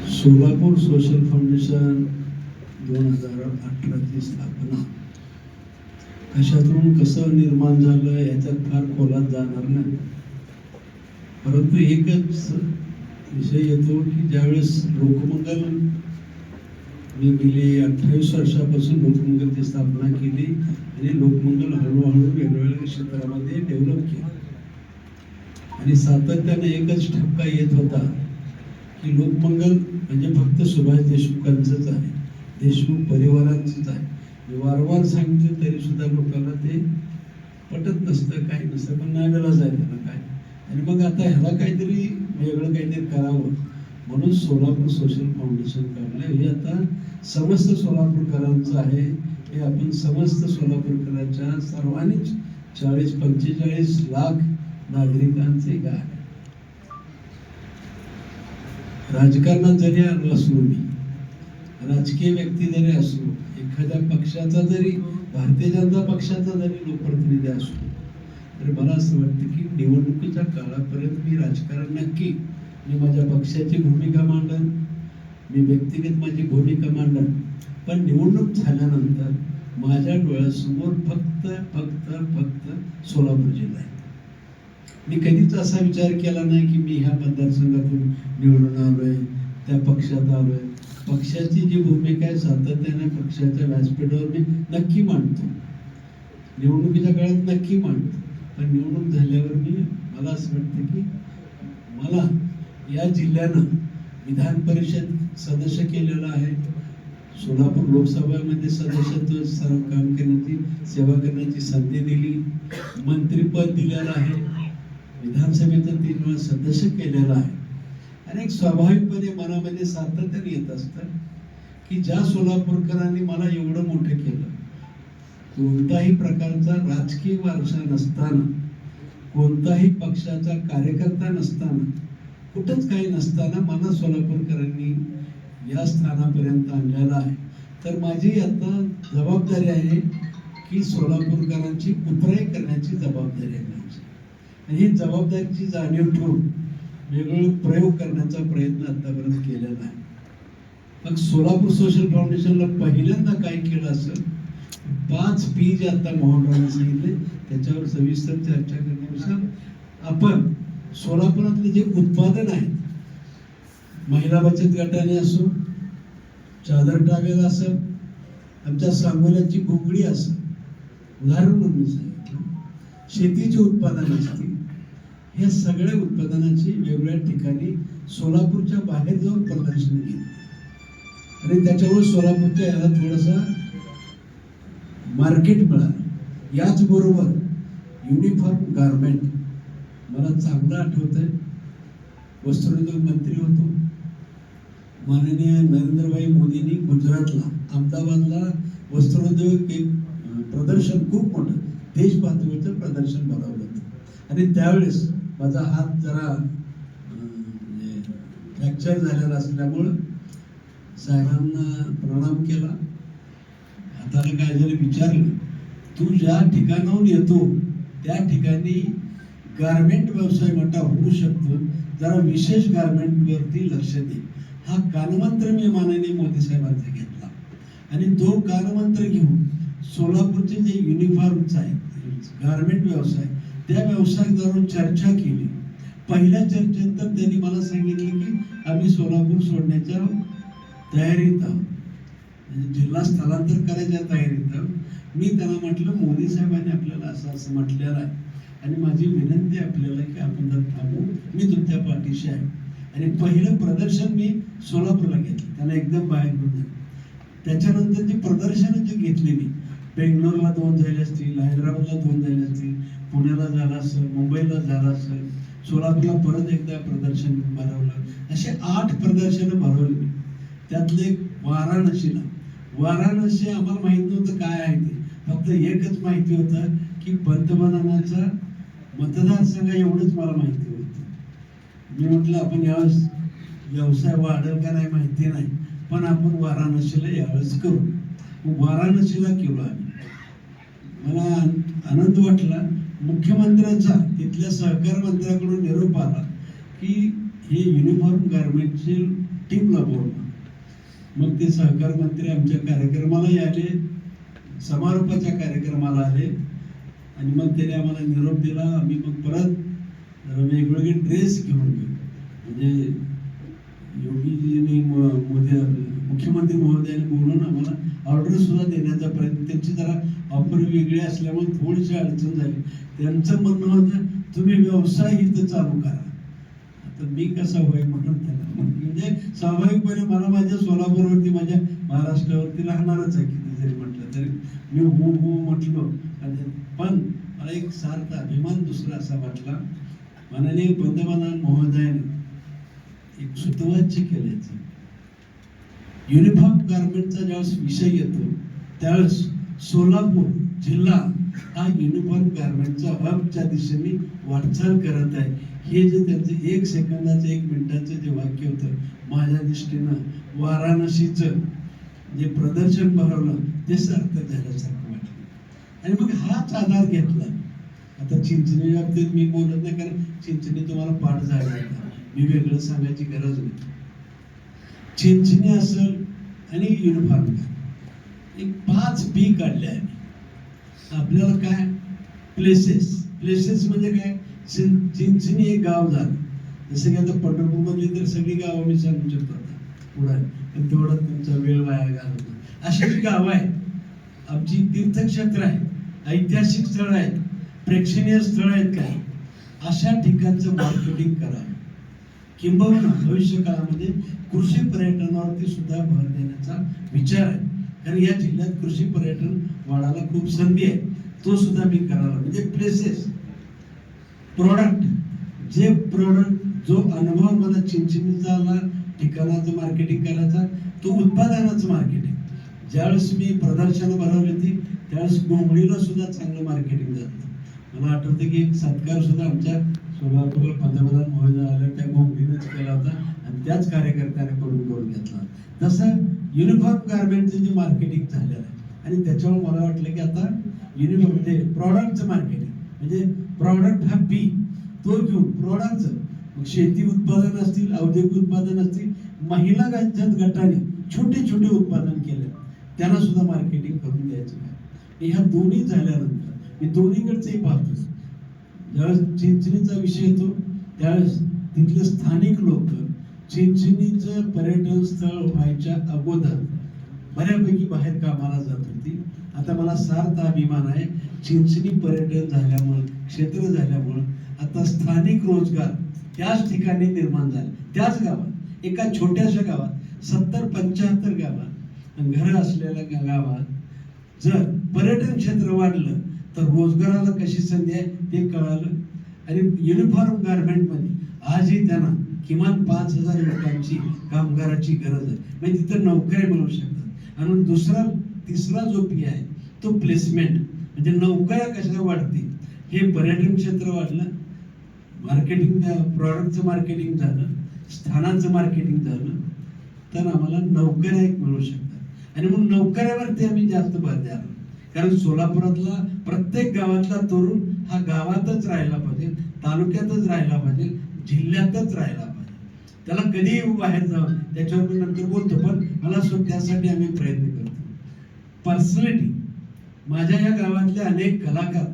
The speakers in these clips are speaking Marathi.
सोलापूर सोशल फाउंडेशन 2018ची स्थापना कशातून कसं निर्माण झालं याच्यात फार खोलात जाणार नाही, परंतु एकच विषय येतो की ज्यावेळेस लोकमंगल मी गेली 28 वर्षापासून लोकमंगलची स्थापना केली आणि लोकमंगल हळूहळू वेगवेगळ्या क्षेत्रामध्ये डेव्हलप केलं आणि सातत्याने एकच ठपका येत होता की लोकमंगल म्हणजे फक्त सुभाष देशमुखांचंच आहे, देशमुख परिवारांचंच आहे. मी वारंवार सांगितलं तरी सुद्धा लोकांना ते पटत नसतं, काही नसतं, पण नावेलाच आहे त्याला काय. आणि मग आता ह्याला काहीतरी वेगळं काहीतरी करावं म्हणून सोलापूर सोशल फाउंडेशन काढलं. हे आता समस्त सोलापूरकरांचं आहे. हे आपण समस्त सोलापूरकरांच्या सर्वांनीच 40-45 लाख नागरिकांचे गाव आहे. राजकारणात जरी आलो असलो, मी राजकीय व्यक्ती जरी असलो, एखाद्या पक्षाचा जरी भारतीय जनता पक्षाचा जरी लोकप्रतिनिधी असलो, तर मला असं वाटतं की निवडणुकीच्या काळापर्यंत मी राजकारण नक्की मी माझ्या पक्षाची भूमिका मांडन, मी व्यक्तिगत माझी भूमिका मांडन, पण निवडणूक झाल्यानंतर माझ्या डोळ्यासमोर फक्त फक्त फक्त सोलापूर जिल्हा आहे. मी कधीच असा विचार केला नाही की मी ह्या मतदारसंघातून निवडून आलोय, त्या पक्षात आलोय. पक्षाची जी भूमिका आहे सातत्याने पक्षाच्या व्यासपीठावर मी नक्की मांडतो, निवडणुकीच्या काळात नक्की मांडतो, पण निवडणूक झाल्यावर मला असं वाटतं की मला या जिल्ह्यानं विधान परिषद सदस्य केलेलं आहे, सोलापूर लोकसभेमध्ये सदस्यत्व काम करण्याची सेवा करण्याची संधी दिली, मंत्रीपद दिलेलं आहे, विधानसभेचं 3 वेळा सदस्य केलेलं आहे. आणि एक स्वाभाविकपणे मनामध्ये सातत्याने येत असतं की ज्या सोलापूरकरांनी मला एवढं मोठं केलं, कोणताही प्रकारचा राजकीय वारसा नसताना, कोणताही पक्षाचा कार्यकर्ता नसताना, कुठंच काही नसताना मला सोलापूरकरांनी या स्थानापर्यंत आणलेलं आहे. तर माझी आता जबाबदारी आहे की सोलापूरकरांची उतराई करण्याची जबाबदारी आहे माझी. आणि ही जबाबदारीची जाणीव ठेवून वेगवेगळे प्रयोग करण्याचा प्रयत्न आतापर्यंत केलेला आहे. मग सोलापूर सोशल फाउंडेशनला पहिल्यांदा काय केलं असेल, 5 P जे आता मोहनरावांनी सांगितले त्याच्यावर सविस्तर चर्चा करण्यानुसार आपण सोलापुरातले जे उत्पादन आहे, महिला बचत गटाने असो, चादर टावेल असं, आमच्या सांगोल्याची बुगडी असं, उदाहरण म्हणून सांगितलं, शेतीचे उत्पादन असतील, या सगळ्या उत्पादनाची वेगवेगळ्या ठिकाणी सोलापूरच्या बाहेर जाऊन प्रदर्शन केलं आणि त्याच्यावर सोलापूरच्या याला थोडंसं मार्केट मिळालं. याचबरोबर युनिफॉर्म गारमेंट, मला चांगलं आठवतंय, वस्त्रोद्योग मंत्री होतो माननीय नरेंद्रभाई मोदींनी गुजरातला अहमदाबादला वस्त्रोद्योग एक प्रदर्शन खूप मोठं देश पातळीवरचं प्रदर्शन भरवलं होतं आणि त्यावेळेस माझा हात जरा फ्रॅक्चर झालेला असल्यामुळं साहेबांना प्रणाम केला. हाताला काय झालं विचारलं, तू ज्या ठिकाणाहून येतो त्या ठिकाणी गारमेंट व्यवसाय मोठा होऊ शकतो, जरा विशेष गारमेंटवरती लक्ष दे. हा कानमंत्र मी माननीय मोदी साहेबांचा घेतला आणि तो कानमंत्र घेऊन सोलापूरचे जे युनिफॉर्मचा आहे गारमेंट व्यवसाय, त्या व्यवसायावर चर्चा केली. पहिल्या चर्चेत तर त्यांनी मला सांगितलं की आम्ही सोलापूर सोडण्याच्या तयारीत आहोत, म्हणजे जिल्हा स्थलांतर करायच्या तयारीत आहोत. मी त्यांना म्हटलं मोदी साहेबांनी आपल्याला असं असं म्हटलेलं आहे आणि माझी विनंती आपल्याला की आपण जर थांबू, मी तुमच्या पाठीशी आहे. आणि पहिलं प्रदर्शन मी सोलापूरला घेतलं, त्यांना एकदम बाहेर घेऊन. त्याच्यानंतरची प्रदर्शनं जी घेतली मी बेंगलोरला 2 झाले असतील, हैदराबादला 2 झाले असतील, पुण्याला झालं असेल, मुंबईला झालं असेल, सोलापूरला परत एकदा प्रदर्शन भरवलं, असे 8 प्रदर्शनं भरवली. त्यातले वाराणसी आम्हाला माहित नव्हतं काय आहे ते, फक्त एकच माहिती होतं की पंतप्रधानाचा मतदारसंघ एवढंच मला माहिती होतं. मी म्हटलं आपण यावेळेस व्यवसाय वाढेल का नाही माहिती नाही, पण आपण वाराणसीला यावेळेस करू. वाराणसीला केलो आम्ही. मला आनंद वाटला. मुख्यमंत्र्यांचा तिथल्या सहकार मंत्र्याकडून निरोप आला की हे युनिफॉर्म गारमेंटची टीमला बोलवलं. मग ते सहकार मंत्री आमच्या कार्यक्रमालाही आले, समारोपाच्या कार्यक्रमाला आले आणि मग त्याने आम्हाला निरोप दिला. आम्ही मग परत वेगवेगळे ड्रेस घेऊन गेलो. म्हणजे योगीजींनी मोदी मुख्यमंत्री महोदयांनी बोलून आम्हाला ऑर्डर सुद्धा देण्याचा प्रयत्न. त्यांची जरा ऑफर वेगळी असल्यामुळे थोडीशी अडचण झाली. त्यांचं म्हणणं होतं तुम्ही व्यवसाय इथं चालू करा. आता मी कसा होय म्हणून त्याला म्हणजे स्वाभाविकपणे मला माझ्या सोलापूरवरती, माझ्या महाराष्ट्रावरती राहणारच आहे किती जरी म्हटलं तरी मी हो हो म्हटलो. पण मला एक सार्थ अभिमान दुसरा असा वाटला, माननीय पंतप्रधान महोदयाने एक सुतवाच्य केल्याचं. युनिफॉर्म गारमेंटचा ज्यावेळेस विषय येतो त्यावेळेस सोलापूर जिल्हा हा युनिफॉर्म गारमेंटचा हबच्या दिशेने वाटचाल करत आहे. हे जे त्यांचं 1 सेकंदाचं 1 मिनिटाचं जे वाक्य होतं, माझ्या दृष्टीनं वाराणसीचं जे प्रदर्शन भरवलं ते सार्थक झाल्यासारखं वाटलं. आणि मग हाच आधार घेतला. आता चिंचणी बाबतीत मी बोलत नाही, कारण चिंचणी तुम्हाला पाठ झाला, मी वेगळं सांगायची गरज नाही. चिंचणी असेल आणि युनिफॉर्म एक 5 P काढले आहे. आपल्याला काय प्लेसेस म्हणजे काय, चिंचणी एक गाव झालं. जसं की आता पंढरपूरमधली तर सगळी गावं मी सांगू शकतो पुढे, पण तेवढा तुमचा वेळ वाया घालवतो. अशी जी गावं आहेत, आमची तीर्थक्षेत्र आहेत, ऐतिहासिक स्थळ आहेत, प्रेक्षणीय स्थळ आहेत, काय अशा ठिकाणचं मार्केटिंग करावं. किंबहुना भविष्य काळामध्ये कृषी पर्यटनावरती सुद्धा भर देण्याचा विचार आहे. कारण या जिल्ह्यात कृषी पर्यटन वाढायला खूप संधी आहे. तो सुद्धा मी करायला, म्हणजे प्लेसेस, प्रोडक्ट, जे प्रोडक्ट जो अनुभव मला चिंचणीचा आला ठिकाणाचं मार्केटिंग करायचा, तो उत्पादनाचं मार्केटिंग. ज्यावेळेस मी प्रदर्शनं भरवली होती त्यावेळेस घोंगडीला सुद्धा चांगलं मार्केटिंग झालं. मला आठवतं की एक सत्कार सुद्धा आमच्या सोलापूरला पंतप्रधान महोदय आले त्या घोंगडीनेच केला होता आणि त्याच कार्यकर्त्याकडून करून घेतला. तसं युनिफॉर्म गारमेंटचं जे मार्केटिंग झालेलं आहे आणि त्याच्यावर मला वाटलं की आता युनिफॉर्म ते प्रॉडक्टचं मार्केटिंग, म्हणजे प्रॉडक्ट हा P तो घेऊन प्रॉडक्टचं, मग शेती उत्पादन असतील, औद्योगिक उत्पादन असतील, महिला गटाने छोटे छोटे उत्पादन केले त्यांना सुद्धा मार्केटिंग करून द्यायचं काय. ह्या दोन्ही झाल्यानंतर मी दोन्हीकडचंही पाहतो. ज्यावेळेस चिंचणीचा विषय येतो त्यावेळेस तिथले स्थानिक लोक चिंचणीचं पर्यटन स्थळ व्हायच्या अगोदर बऱ्यापैकी बाहेर कामाला जात होती. आता मला सार्थ अभिमान आहे, चिंचणी पर्यटन झाल्यामुळं, क्षेत्र झाल्यामुळं आता स्थानिक रोजगार त्याच ठिकाणी निर्माण झाले. त्याच गावात, एका छोट्याशा गावात 70-75 गावात घरं असलेल्या गावात जर पर्यटन क्षेत्र वाढलं तर रोजगाराला कशी संधी आहे ते कळालं. आणि युनिफॉर्म गारमेंटमध्ये आजही त्यांना किमान 5,000 लोकांची कामगाराची गरज आहे. म्हणजे तिथं नोकऱ्या मिळू शकतात. आणि तिसरा जो P आहे तो प्लेसमेंट, म्हणजे नोकऱ्या कशा वाढतील. हे पर्यटन क्षेत्र वाढलं, मार्केटिंग, प्रॉडक्टचं मार्केटिंग झालं, स्थानाचं मार्केटिंग झालं, तर आम्हाला नोकऱ्या एक मिळू शकतात. आणि मग नोकऱ्यावरती आम्ही जास्त भर द्यायला, कारण सोलापुरातला प्रत्येक गावातला तरुण हा गावातच राहायला पाहिजे, तालुक्यातच राहायला पाहिजे, जिल्ह्यातच राहायला पाहिजे. त्याला कधीही बाहेर जाऊन, त्याच्यावर मी नंतर बोलतो, पण मला त्यासाठी आम्ही प्रयत्न करतो. पर्सनॅलिटी, माझ्या या गावातले अनेक कलाकार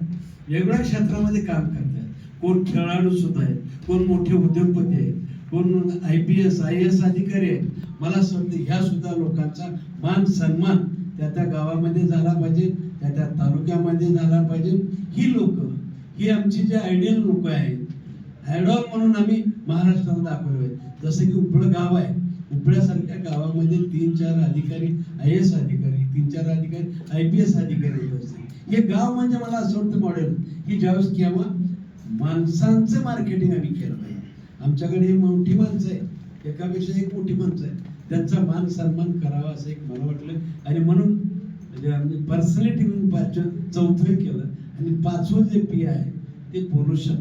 वेगवेगळ्या क्षेत्रामध्ये काम करतात. कोण खेळाडू सुद्धा आहेत, कोण मोठे उद्योगपती आहेत, कोण IPS IAS अधिकारी आहेत. मला असं वाटतं ह्या सुद्धा लोकांचा मान सन्मान त्या गावामध्ये झाला पाहिजे, त्या तालुक्यामध्ये झाला पाहिजे. ही लोक, ही आमची जे आयडियल लोक आहेत, आयडॉल म्हणून आम्ही महाराष्ट्राला दाखवले. जसं की उपळ गाव आहे, उपळ्यासारख्या गावामध्ये 3-4 अधिकारी IAS अधिकारी, 3-4 अधिकारी IPS अधिकारी असतील. हे गाव म्हणजे मला असं वाटतं मॉडेल, की ज्यावेळेस केव्हा माणसांचं मार्केटिंग आम्ही केलं पाहिजे. आमच्याकडे ही मोठी माणसं आहे, एकापेक्षा एक मोठी माणसं आहे, त्यांचा मान सन्मान करावा असं एक मला वाटलं. आणि म्हणून म्हणजे आम्ही पर्सनॅलिटी म्हणून 4थं केलं. आणि 5वं जे P आहे ते पोल्युशन,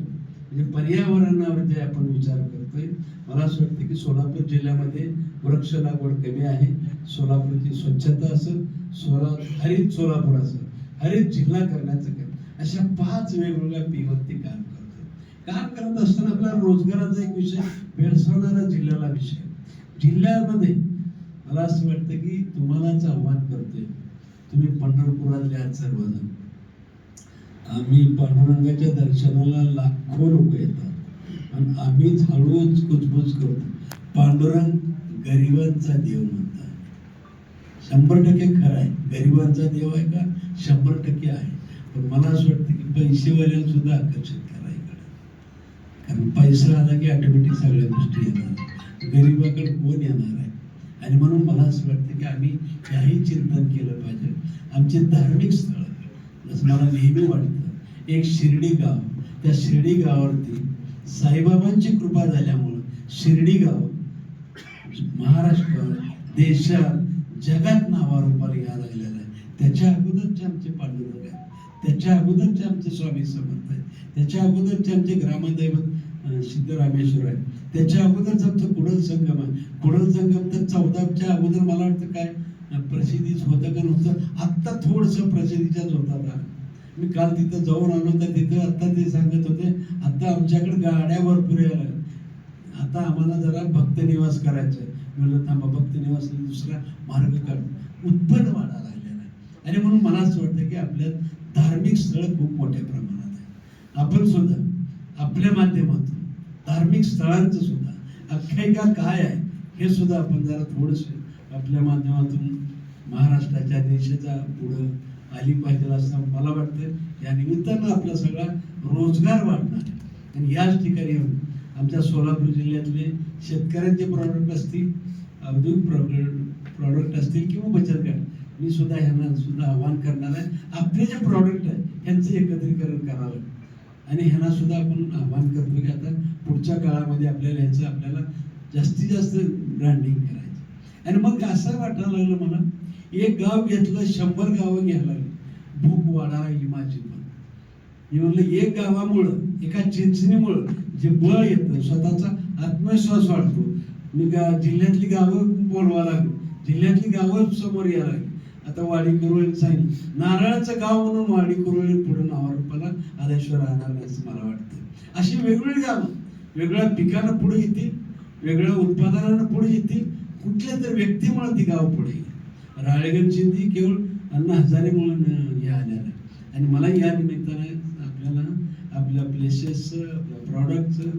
म्हणजे पर्यावरणावर जे आपण विचार करतोय. मला असं वाटतं की सोलापूर जिल्ह्यामध्ये वृक्ष लागवड कमी आहे. सोलापूरची स्वच्छता असेल, हरित सोलापूर असेल, हरित जिल्हा करण्याचं काम, अशा 5 वेगवेगळ्या P वरती काम करतो. काम करत असताना आपला रोजगाराचा एक विषय भेडसावणारा जिल्ह्याला विषय. जिल्ह्यामध्ये मला असं वाटतं की तुम्हालाच आव्हान करतोय, तुम्ही पंढरपुरातले आहात सर्वजण. आम्ही पांडुरंगाच्या दर्शनाला लाखो लोक येतात आणि आम्हीच हळूच कुजबुज करतो. पांडुरंग गरिबांचा देव म्हणतात. 100% खरं आहे. गरिबांचा देव आहे का? 100% आहे. पण मला असं वाटतं की पैसेवाल्याला सुद्धा आकर्षित करायकडे, कारण पैसा आला की ऑटोमॅटिक सगळ्या गोष्टी येणार, गरिबाकडे कोण येणार आहे. आणि म्हणून मला असं वाटतं की आम्ही याही चिंतन केलं पाहिजे. आमचे धार्मिक स्थळ, जसं मला नेहमी वाटतं, एक शिर्डी गाव, त्या शिर्डी गावावरती साईबाबांची कृपा झाल्यामुळं शिर्डी गाव महाराष्ट्रात, देशात, जगात नावारूपाला यायला लागलेलं आहे. त्याच्या अगोदरचे आमचे पांडुरंग आहेत, त्याच्या अगोदरचे आमचे स्वामी समर्थ आहेत, त्याच्या अगोदरचे आमचे ग्रामदैवत सिद्धरामेश्वर आहे, त्याच्या अगोदरच आमचं कुडल संगम आहे. कुडल संगम तर 14च्या अगोदर मला वाटतं काय प्रसिद्धीच होतं का नव्हतं, आत्ता थोडंसं प्रसिद्धीच्याच होता. मी काल तिथं जाऊन आलो तर तिथं आता ते सांगत होते, आता आमच्याकडे गाड्या भरपूर यायला, आता आम्हाला जरा भक्त निवास करायचं. म्हणलं थांबा, भक्त निवासाला दुसरा मार्ग काढ. उत्पन्न वाढायला लागलेलं आहे. आणि म्हणून मला असं वाटतं की आपल्या धार्मिक स्थळ खूप मोठ्या प्रमाणात आहे. आपण सुद्धा आपल्या माध्यमातून धार्मिक स्थळांचं सुद्धा आख्यायिका काय आहे हे सुद्धा आपण जरा थोडंसं आपल्या माध्यमातून महाराष्ट्राच्या, देशाच्या पुढं आली पाहिजे असं मला वाटतं. या निमित्तानं आपला सगळा रोजगार वाढणार आहे. आणि याच ठिकाणी आमच्या सोलापूर जिल्ह्यातले शेतकऱ्यांचे प्रॉडक्ट असतील, औद्योगिक प्रॉडक्ट असतील किंवा बचत गट, मी सुद्धा ह्यांना सुद्धा आव्हान करणार आहे, आपले जे प्रॉडक्ट आहे ह्यांचं एकत्रीकरण करावं. आणि ह्यांना सुद्धा आपण आव्हान करतो की आता पुढच्या काळामध्ये आपल्याला जास्तीत जास्त ब्रँडिंग करायचं. आणि मग असं वाटायला लागलं मला, एक गाव घेतलं 100 गावं घ्यायला लागली, भूक वाढायला लागली माझी. पण मी म्हणलं एक गावामुळं, एका चिंचणीमुळं जे बळ येतं, स्वतःचा आत्मविश्वास वाढतो. मी जिल्ह्यातली गावं बोलवा लागलो, जिल्ह्यातली गावं समोर यायला लागली. आता वाडी कुरुळी सांगितलं, नारळाचं गाव म्हणून वाडी कुरुळी पुढे नावारूपाला आल्याशिवाय राहणार नाही असं मला वाटतं. अशी वेगवेगळी गावं वेगळ्या पिकानं पुढे येतील, वेगळ्या उत्पादनानं पुढे येतील, कुठल्या तरी व्यक्तीमुळे ती गाव पुढे येईल. राळेगण शिंदे केवळ अण्णा हजारेमुळे हे आलेलं आहे. आणि मला या निमित्ताने आपल्याला आपल्या प्लेसेसचं, आपल्या प्रॉडक्टचं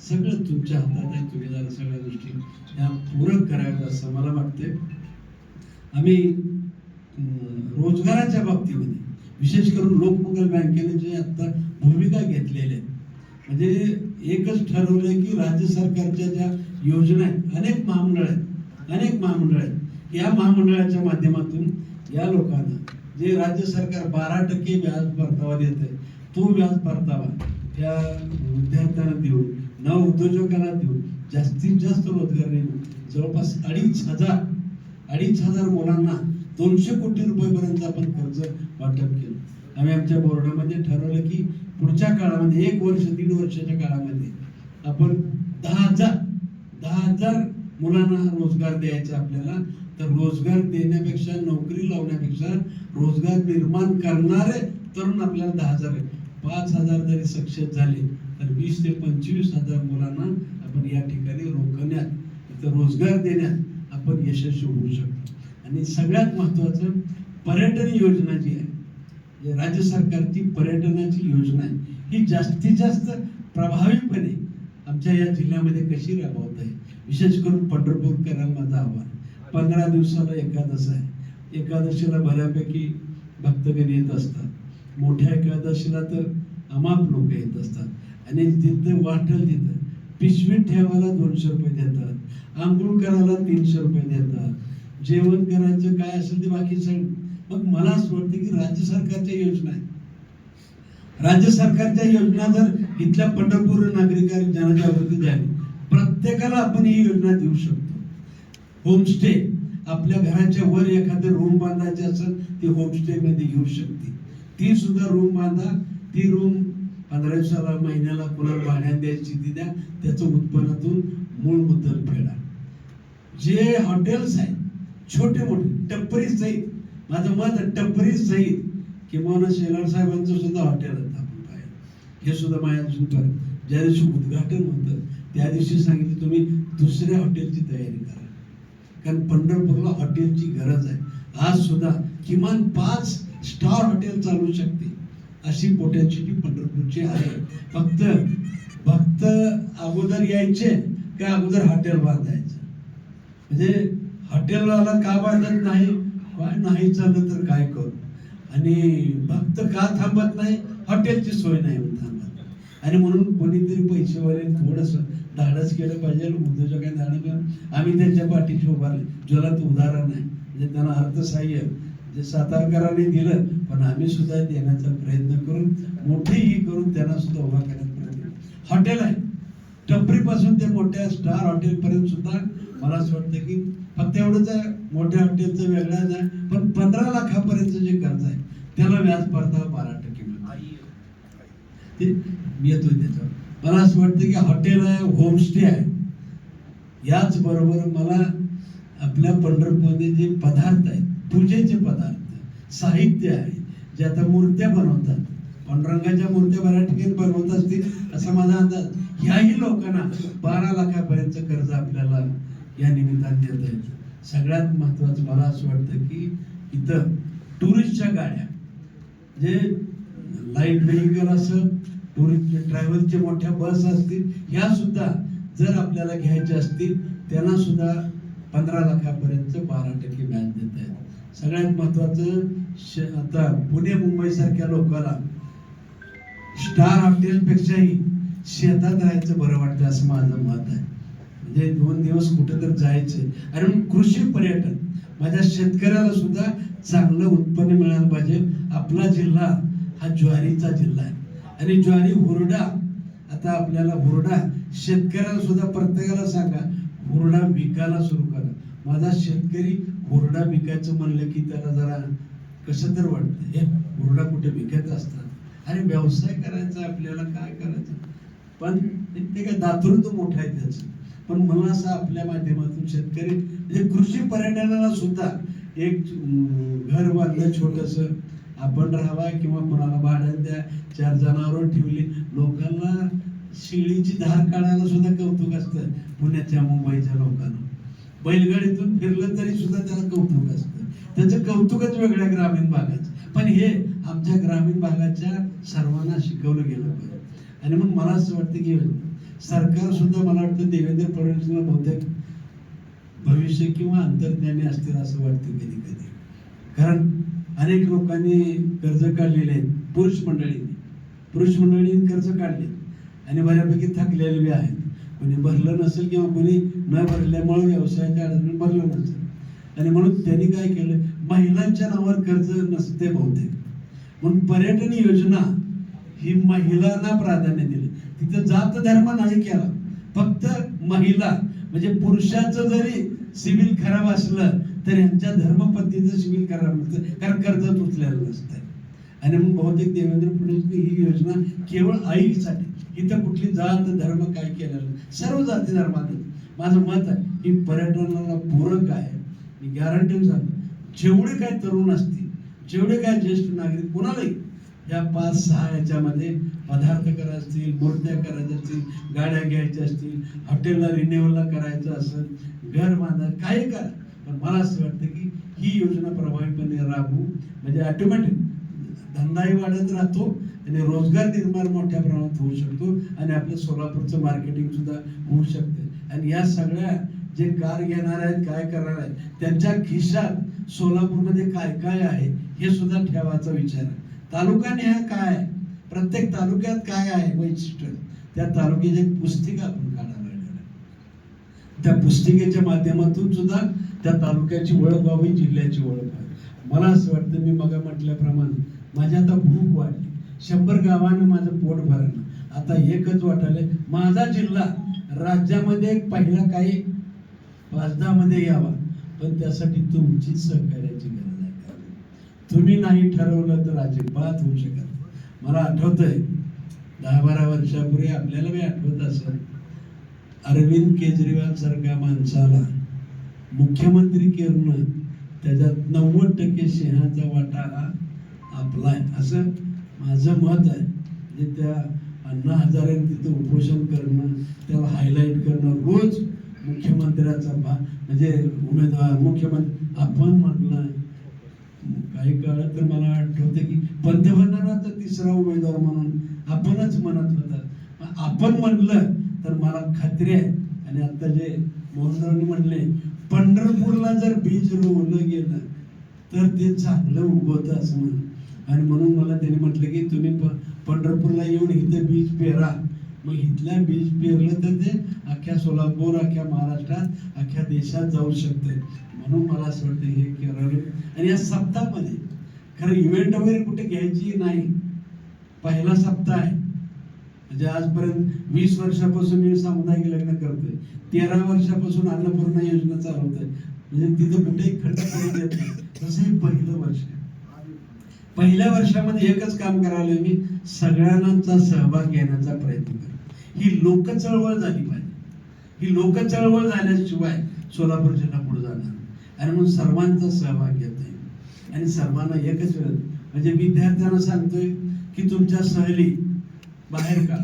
सगळं तुमच्या हातात आहे. तुम्ही जरा सगळ्या गोष्टी या पूरक कराव्यात असं मला वाटते. आम्ही रोजगाराच्या बाबतीमध्ये विशेष करून लोकमंगल बँकेने जे आता भूमिका घेतलेल्या आहेत, म्हणजे एकच ठरवलंय की राज्य सरकारच्या ज्या योजना आहेत, अनेक महामंडळ आहेत, या महामंडळाच्या माध्यमातून या लोकांना जे राज्य सरकार 12% व्याज परतावा देत आहे, तो व्याज परतावा त्या विद्यार्थ्यांना देऊन, नव उद्योजकांना देऊन जास्तीत जास्त रोजगार देऊन जवळपास 2,500 मुलांना 200 कोटी रुपयेपर्यंत आपण कर्ज वाटप केलं. आम्ही आमच्या बोर्डामध्ये ठरवलं की पुढच्या काळामध्ये 1 वर्ष 1.5 वर्षाच्या काळामध्ये आपण 10,000 मुलांना रोजगार द्यायचा आपल्याला. तर रोजगार देण्यापेक्षा, नोकरी लावण्यापेक्षा रोजगार निर्माण करणारे तरुण आपल्याला 10,000 आहे. 5,000 जरी सक्सेस झाले तर 20,000 ते 25,000 मुलांना आपण या ठिकाणी रोखण्यात, इथं रोजगार देण्यात आपण यशस्वी होऊ शकतो. आणि सगळ्यात महत्त्वाचं, पर्यटन योजना जी आहे, राज्य सरकारची पर्यटनाची योजना आहे, ही जास्तीत जास्त प्रभावीपणे आमच्या या जिल्ह्यामध्ये कशी राबवता येईल. विशेष करून पंढरपूरकरांना माझं आव्हान, 15 दिवसाला एकादश आहे, एकादशीला बऱ्यापैकी भक्तगण येत असतात. मोठ्या एकादशीला तर अमाप लोक येत असतात. आणि तिथं वाटेल तिथं पिशवी ठेवायला 200 रुपये देतात, आंघोळ करायला 300 रुपये देतात, जेवण करायचं काय असेल ते बाकी सगळं. मग मला असं वाटतं की राज्य सरकारच्या योजना आहेत, राज्य सरकारच्या योजना जर इथल्या पंढरपूर नागरिकांनी जनजागृती झाली, प्रत्येकाला आपण ही योजना देऊ शकतो. होमस्टे, आपल्या घराच्या वर एखादं रूम बांधायचे असेल ती होमस्टे मध्ये घेऊ शकते, ती सुद्धा रूम बांधा. ती रूम 15 दिवसाला, महिन्याला कोणाला भाड्याने द्यायची ती द्या, त्याचं उत्पन्नातून मूळ मुद्दल फेडा. जे हॉटेल्स आहेत छोटे मोठे, टप्परी सहित, माझं मत टप्परी सहित, किंवा शेलार साहेबांचं सुद्धा हॉटेल आहे आपण पाहिजे, हे सुद्धा माझ्या ज्या दिवशी उद्घाटन होतं त्या दिवशी सांगितलं तुम्ही दुसऱ्या हॉटेलची तयारी करा, कारण पंढरपूरला हॉटेलची गरज आहे. आज सुद्धा किमान 5 स्टार हॉटेल चालू शकते अशी पोटॅन्शियल पंढरपूरची आहे. फक्त भक्त अगोदर यायचे का अगोदर हॉटेल बांधायचं, म्हणजे हॉटेलवाला का बांधत नाही, काय नाही चाललं तर काय करू, आणि भक्त का थांबत नाही, हॉटेलची सोय नाही म्हणून थांबत. आणि म्हणून कोणीतरी पैसेवाले थोडंसं धाडस केलं पाहिजे, उद्योजकांनी धाडस करून आम्ही त्यांच्या पाठीशी उभारले. ज्वलंत उदाहरण आहे, म्हणजे त्यांना अर्थसहाय्य जे सातारकरांनी दिलं, पण आम्ही सुद्धा देण्याचा प्रयत्न करून मोठेही करून त्यांना सुद्धा उभा करण्याचा प्रयत्न. हॉटेल आहे, टपरीपासून ते मोठ्या स्टार हॉटेलपर्यंत सुद्धा मला असं वाटतं की फक्त एवढंच आहे, मोठ्या हॉटेलचं वेगळंच आहे, पण 15 लाखापर्यंत जे कर्ज आहे त्याला व्याज परतावा 12% ते येतोय त्याच्यावर. मला असं वाटतं की हॉटेल आहे, होमस्टे आहे, याच बरोबर मला आपल्या पंढरपूरमध्ये जे पदार्थ आहेत, पूजेचे पदार्थ, साहित्य आहे, जे आता मूर्त्या बनवतात, पांडुरंगाच्या मूर्त्या बऱ्याच ठिकाणी बनवत असतील असा माझा अंदाज. ह्याही लोकांना 12 लाखापर्यंत कर्ज आपल्याला या निमित्ताने देत आहेत. सगळ्यात महत्वाचं मला असं वाटतं की इथं टुरिस्टच्या गाड्या, जे लाईट व्हेकल असं टुरिस्ट ट्रॅव्हलचे मोठ्या बस असतील, ह्या सुद्धा जर आपल्याला घ्यायच्या असतील त्यांना सुद्धा 15 लाखापर्यंत 12% व्याज देत आहेत. सगळ्यात महत्वाचं आता पुणे मुंबई सारख्या लोकांना स्टार हॉटेलपेक्षाही शेतात राहायचं बरं वाटतं असं माझं मत आहे. म्हणजे 2 दिवस कुठं तर जायचं, आणि कृषी पर्यटन, माझ्या शेतकऱ्याला सुद्धा चांगलं उत्पन्न मिळालं पाहिजे. आपला जिल्हा हा ज्वारीचा जिल्हा आहे, आणि ज्वारी हुरडा, आता आपल्याला हुरडा शेतकऱ्याला सुद्धा प्रत्येकाला सांगा हुरडा विकायला सुरू करा. माझा शेतकरी हुरडा विकायचं म्हणलं की त्याला जरा कसं तर वाटतं, हे हुरडा कुठे विकत असतात, अरे व्यवसाय करायचा आपल्याला, काय करायचं, पण ते काय दातृत्व मोठं आहे त्याचं. पण मला असं आपल्या माध्यमातून शेतकरी म्हणजे कृषी पर्यटनाला सुद्धा एक घर बांधलं छोटंसं, आपण राहावा किंवा कोणाला भाड्याने द्या, 4 जनावरं ठेवली, लोकांना शिळीची धार काढायला सुद्धा कौतुक असतं. पुण्याच्या मुंबईच्या लोकांना बैलगाडीतून फिरलं तरी सुद्धा त्याला कौतुक असतं, त्याचं कौतुकच वेगळ्या ग्रामीण भागाचं. पण हे आमच्या ग्रामीण भागाच्या सर्वांना शिकवलं गेलं पाहिजे. आणि मग मला असं वाटतं की सरकार सुद्धा, मला वाटतं देवेंद्र फडणवीसला बहुतेक भविष्य किंवा अंतर्ज्ञानी असतील असं वाटतं कधी कधी, कारण अनेक लोकांनी कर्ज काढलेले आहेत, पुरुष मंडळींनी कर्ज काढले आणि बऱ्यापैकी थकलेले बी आहेत. कोणी भरलं नसेल किंवा कोणी न भरल्यामुळे व्यवसायाच्या अडचणी भरलं नसेल, आणि म्हणून त्यांनी काय केलं, महिलांच्या नावावर कर्ज नसते बहुतेक, म्हणून पर्यटन योजना ही महिलांना प्राधान्य दिले. तिथं जात धर्म नाही केला, फक्त महिला, म्हणजे पुरुषाचं जरी सिव्हिल खराब असलं तर यांच्या धर्मपत्नीचं सिव्हिल खराब नसतं, कारण कर्ज उचलेलं नसतं. आणि मग बहुतेक देवेंद्र फडणवीसनी ही योजना केवळ आईसाठी, इथं कुठली जात धर्म काय केलेलं, सर्व जाती धर्मात. माझं मत आहे ही पर्यटनाला पूरक आहे. मी गॅरंटी सांगतो, जेवढे काय तरुण असतील, जेवढे काय ज्येष्ठ नागरिक, कोणालाही या 5-6 याच्यामध्ये पदार्थ करायचे असतील, मूर्त्या करायच्या असतील, गाड्या घ्यायच्या असतील, हॉटेलला रिन्युअलला करायचं असेल, घर बांधा, काही करा, पण मला असं वाटतं की ही योजना प्रभावीपणे राबवू, म्हणजे ऑटोमॅटिक धंदाही वाढत राहतो आणि रोजगार निर्माण मोठ्या प्रमाणात होऊ शकतो, आणि आपलं सोलापूरचं मार्केटिंग सुद्धा होऊ शकते. आणि या सगळ्या जे कार घेणार आहेत, काय करणार आहेत, त्यांच्या खिशात सोलापूरमध्ये काय काय आहे हे सुद्धा ठेवायचा विचार आहे. तालुकानिहाय काय आहे, प्रत्येक तालुक्यात काय आहे वैशिष्ट्य, त्या तालुक्याची एक पुस्तिका आपण काढायला लागलेलं आहे. त्या पुस्तिकेच्या माध्यमातून सुद्धा त्या तालुक्याची ओळख व्हावी, जिल्ह्याची ओळख व्हावी. मला असं वाटतं, मी मग म्हटल्याप्रमाणे माझी आता भूक वाढली, 100 गावानं माझं पोट भरणं, आता एकच वाटायलंय, माझा जिल्हा राज्यामध्ये पहिला काही 5-10 मध्ये यावा, पण त्यासाठी तुमचीच सहकार्याची गरज आहे. तुम्ही नाही ठरवलं तर अजिबात होऊ शकत. मला आठवतंय 10-12 वर्षापूर्वी, आपल्याला बी आठवत असेल, अरविंद केजरीवाल सारख्या माणसाला मुख्यमंत्री करणं, त्याच्यात 90% सिंहाचा वाटा हा आपला आहे, असं माझं मत आहे. म्हणजे त्या अण्णा हजारेंनी तिथं उपोषण करणं, त्याला हायलाईट करणं, रोज मुख्यमंत्र्याचा म्हणजे उमेदवार मुख्यमंत्री आपण म्हटलं. काही काळ तर मला आठवते की पंतप्रधानाचा तिसरा उमेदवार म्हणून आपणच म्हणत होता. आपण म्हणलं तर मला खात्री आहे. आणि आता जे मोहनरावनी म्हणले, पंढरपूरला जर बीज रोवलं गेलं तर ते चांगलं उगवतं असं म्हणून. आणि म्हणून मला त्यांनी म्हटलं की तुम्ही पंढरपूरला येऊन इथं बीज पेरा. मग इथल्या बीज पेरलं तर ते अख्ख्या सोलापूर, अख्ख्या महाराष्ट्रात, अख्ख्या देशात जाऊ शकते. म्हणून मला असं वाटतं हे करावं. आणि या सप्ताहामध्ये खरं इव्हेंट वगैरे कुठे घ्यायची नाही. पहिला सप्ताह आहे. म्हणजे आजपर्यंत 20 वर्षापासून मी सामुदायिक लग्न करतोय, 13 वर्षापासून अन्नपूर्णा योजना चालवतोय. म्हणजे तिथं कुठेही खर्च करून देत नाही. तसं हे पहिलं वर्ष आहे. पहिल्या वर्षामध्ये एकच काम करायला मी सगळ्यांचा सहभाग घेण्याचा प्रयत्न करतो. ही लोक चळवळ झाली पाहिजे. ही लोक चळवळ झाल्याशिवाय सोलापूर जिल्हा पुढे जाणार. आणि म्हणून सर्वांचा सहभाग घेतोय. आणि सर्वांना एकच वेळ म्हणजे विद्यार्थ्यांना सांगतोय की तुमच्या सहली बाहेर काढा.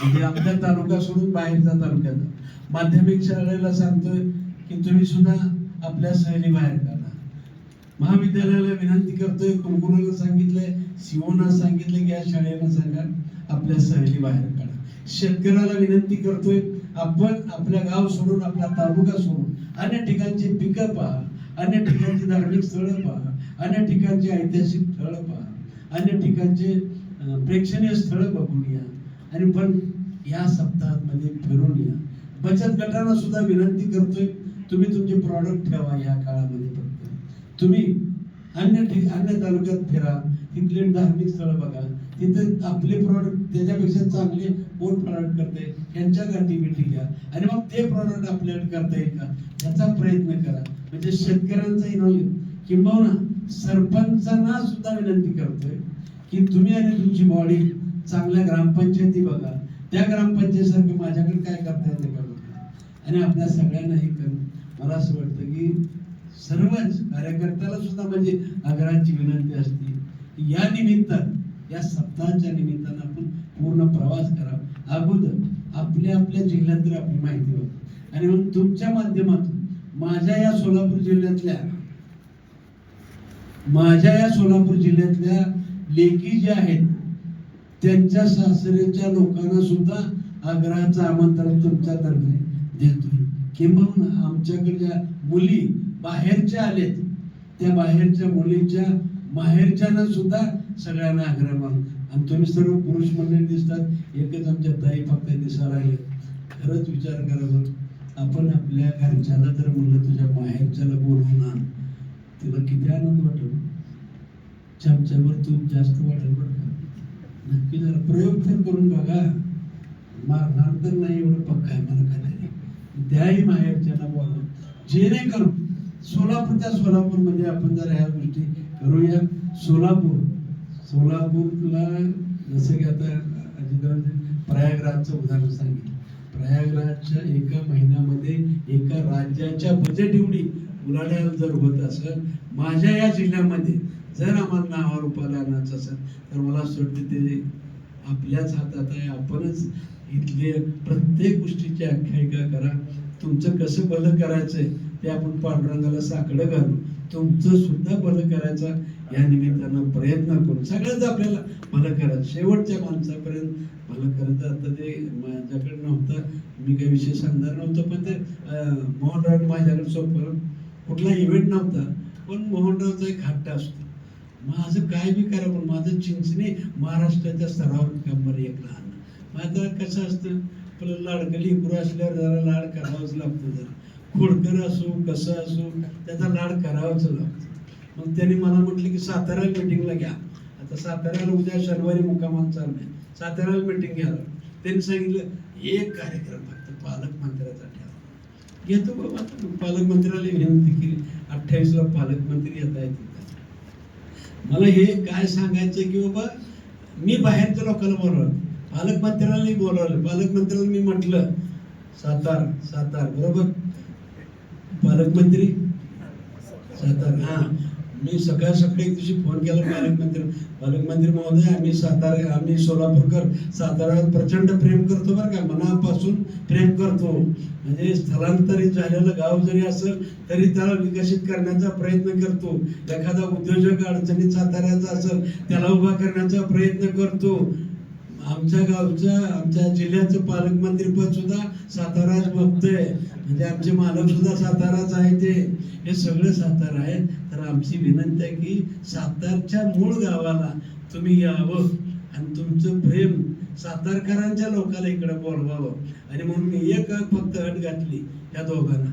म्हणजे आपल्या तालुका सोडून बाहेरचा तालुक्यात. माध्यमिक शाळेला सांगतोय की तुम्ही सुद्धा आपल्या सहली बाहेर काढा. महाविद्यालयाला विनंती करतोय, कुलगुरूला सांगितलंय, सीओना सांगितलंय की या शाळेला सांगा आपल्या सहली बाहेर काढा. शेतकऱ्याला विनंती करतोय, आपण आपल्या गाव सोडून, आपला तालुका सोडून अनेक ठिकाणची पिकं पहा, अनेक ठिकाणची धार्मिक स्थळं पहा, अनेक ठिकाणची ऐतिहासिक स्थळं पहा, अनेक ठिकाणचे प्रेक्षणीय स्थळं बघून या. आणि पण या सप्ताहामध्ये फिरून या. बचत गटांना सुद्धा विनंती करतोय, तुम्ही तुमचे प्रॉडक्ट ठेवा या काळामध्ये. फक्त तुम्ही अन्य तालुक्यात फिरा, तिथले धार्मिक स्थळं बघा, तिथे आपले प्रॉडक्ट त्याच्यापेक्षा चांगले कोण प्रॉडक्ट करते यांच्या गाठी भेटी घ्या. आणि मग ते प्रॉडक्ट आपल्याकडे करता येईल का याचा प्रयत्न करा. म्हणजे शेतकऱ्यांचा इनोव्हेशन, किंबहुना सरपंचांना सुद्धा विनंती करतोय की तुम्ही आणि तुमची बॉडी चांगल्या ग्रामपंचायती बघा. त्या ग्रामपंचायतीसारखं माझ्याकडे काय करता येते बघा. आणि आपल्या सगळ्यांना हे करून मला असं वाटतं की सर्वच कार्यकर्त्याला सुद्धा म्हणजे आग्रहाची विनंती असते की या निमित्तानं, या सप्ताहाच्या निमित्तानं आपण पूर्ण प्रवास करा. अगोदर आपल्या आपल्या जिल्ह्यात आपली माहिती होती. आणि मग तुमच्या माध्यमातून माझ्या या सोलापूर जिल्ह्यातल्या लेकी ज्या आहेत त्यांच्या सासरेच्या लोकांना सुद्धा आग्रहाचं आमंत्रण तुमच्यातर्फे देतोय. किंबहुना आमच्याकडे ज्या मुली बाहेरच्या आलेत त्या बाहेरच्या मुलीच्या माहेरच्याना सुद्धा सगळ्यांना आग्रह मानून. आणि तुम्ही सर्व पुरुष मंडळी दिसतात, एकच आमच्या ताई फक्त दिसायला लागले. खरंच विचार करा बरं, आपण आपल्या घरच्याला जर म्हणलं तुझ्या माहेरच्याला बोलवून आण, तिला किती आनंद वाटेल. चमच्यावर तूप जास्त वाटेल बरं का. नक्की जरा प्रयोग तर करून बघा. मारणार तर नाही एवढं पक्का आहे मला खात्री. त्याही माहेरच्याला बोलवून, जेणेकरून सोलापूरमध्ये आपण जर ह्या गोष्टी करूया. सोलापूरला जसं की आता अजितदादांनी प्रयागराजचं उदाहरण सांगितलं. प्रयागराजच्या एका महिन्यामध्ये एका राज्याच्या बजेट एवढी उलाढाल जर होत असेल, माझ्या या जिल्ह्यामध्ये जर आम्हाला नावारूपाला आणायचं असेल तर मला असं वाटतं ते आपल्याच हातात आहे. आपणच इथले प्रत्येक गोष्टीची आख्यायिका करा. तुमचं कसं भलं करायचंय ते आपण पांडुरंगाला साकडं घालू. तुमचं सुद्धा भलं करायचा या निमित्तानं प्रयत्न करू. सगळ्यांचं आपल्याला भलं करायचं, शेवटच्या माणसापर्यंत भलं करायचं. आता ते माझ्याकडे नव्हतं, मी काही विषय सांगणार नव्हतं, पण ते मोहनराव माझ्याकडे सोपं कुठला इव्हेंट नव्हता. पण मोहनरावचा एक हट्ट असतो, माझं काय बी करा पण माझं चिंचणी महाराष्ट्राच्या स्तरावर कंबर एक लहान. मग आता कसं असतं, आपलं लाडकली इकडं असल्यावर जरा लाड करावाच लागतो. जरा खोडकर असो कसं असो त्याचा लाड करावाच लागतो. मग त्यांनी मला म्हटलं की साताऱ्याला मिटिंगला घ्या. आता साताऱ्याला उद्या शनिवारी मुक्कामाला चाललंय, साताऱ्याला मिटिंग घ्यायला. त्यांनी सांगितलं एक कार्यक्रम फक्त पालकमंत्र्याचा ठेवा. घेतो बाबा. पालकमंत्र्याला विनंती केली, 28ला पालकमंत्री येत आहेत. मला हे काय सांगायचं की बाबा मी बाहेरच्या लोकांना बोलवलं, पालकमंत्र्याला बोलवलं. पालकमंत्र्याला मी म्हटलं सातार बरोबर, पालकमंत्री सातार. हा मी सकाळी एक दिवशी फोन केला पालकमंत्री महोदय, आम्ही सोलापूरकर साताऱ्यावर प्रचंड प्रेम करतो बरं का, मनापासून प्रेम करतो. म्हणजे स्थलांतरित झालेलं गाव जरी असेल तरी त्याला विकसित करण्याचा प्रयत्न करतो. एखादा उद्योजक अडचणीत साताऱ्याचा असेल त्याला उभा करण्याचा प्रयत्न करतो. आमच्या गावचं, आमच्या जिल्ह्याचं पालकमंत्री पद सुद्धा साताराच बघतोय. म्हणजे आमचे मालक सुद्धा साताराच आहे. हे सगळं सातारा आहे. तर आमची विनंती आहे की सातारच्या मूळ गावाला तुम्ही यावं आणि तुमचं प्रेम सातारकरांच्या लोकांना इकडे बोलवावं. आणि म्हणून मी एक फक्त अट घातली त्या दोघांना,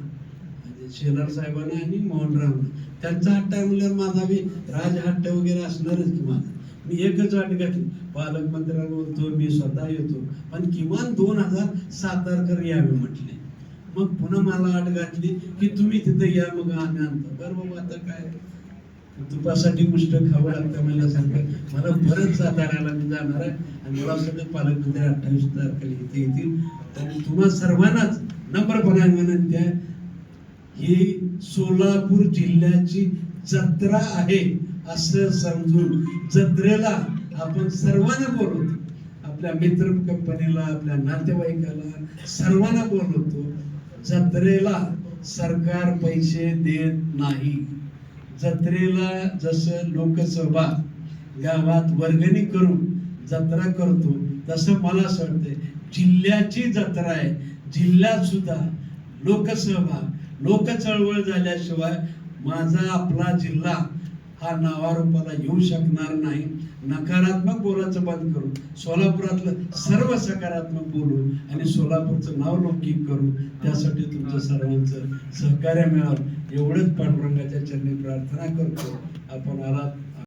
म्हणजे शेलार साहेबांना आणि मोहनरावना. त्यांचा हट्ट आहे म्हणल्यावर माझा बी राजहट्ट वगैरे असणारच की माझा. मी एकच अट घातली, पालकमंत्र्यांना बोलतो, मी स्वतः येतो, पण किमान 2000 सातारकर यावे म्हटले. मग पुन्हा मला अट घातली की तुम्ही तिथे या, मग आम्ही आणतो. बरं बाबा, आता काय तुपासाठी गोष्ट खावं लागतं म्हणल्यासारखं मला परत साताऱ्याला मी जाणार आहे. आणि मला सगळे पालकमंत्री 28 तारखेला इथे येतील. आणि तुम्हा सर्वांनाच नम्रपणे विनंती आहे, ही सोलापूर जिल्ह्याची जत्रा आहे असं समजून जत्रेला आपण सर्वांना बोलवतो. आपल्या मित्र कंपनीला, आपल्या नातेवाईकाला, सर्वांना बोलवतो. जत्रेला सरकार पैसे देत नाही. जत्रेला जसं लोकसहभाग गावात वर्गणी करून जत्रा करतो, तसं मला असं वाटतंय जिल्ह्याची जत्रा आहे. जिल्ह्यात सुद्धा लोकसहभाग, लोक चळवळ झाल्याशिवाय माझा आपला जिल्हा हा नावारूपाला येऊ शकणार नाही. नकारात्मक बोलायचं बंद करू, सोलापुरातलं सर्व सकारात्मक बोलू आणि सोलापूरचं नाव लौकिक करू. त्यासाठी तुमचं सर्वांचं सहकार्य मिळावं एवढंच पांडुरंगाच्या चरणी प्रार्थना करतो. आपण आलात